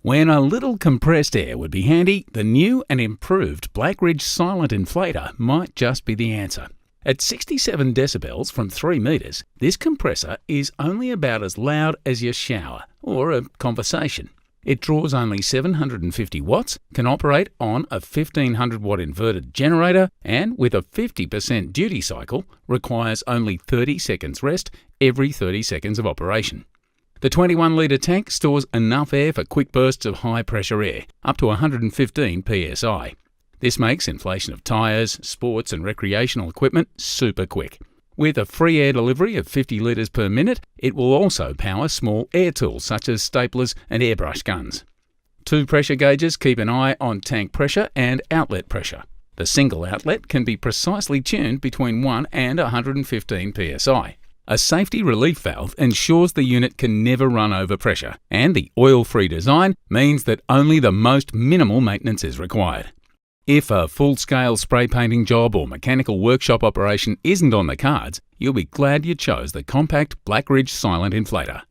When a little compressed air would be handy, the new and improved Blackridge Silent Inflator might just be the answer. At 67 decibels from 3 meters, this compressor is only about as loud as your shower or a conversation. It draws only 750 watts, can operate on a 1500 watt inverted generator, and with a 50% duty cycle, requires only 30 seconds rest every 30 seconds of operation. The 21-litre tank stores enough air for quick bursts of high-pressure air, up to 115 psi. This makes inflation of tyres, sports and recreational equipment super quick. With a free air delivery of 50 litres per minute, it will also power small air tools such as staplers and airbrush guns. 2 pressure gauges keep an eye on tank pressure and outlet pressure. The single outlet can be precisely tuned between 1 and 115 psi. A safety relief valve ensures the unit can never run over pressure, and the oil-free design means that only the most minimal maintenance is required. If a full-scale spray painting job or mechanical workshop operation isn't on the cards, you'll be glad you chose the compact Blackridge Silent Inflator.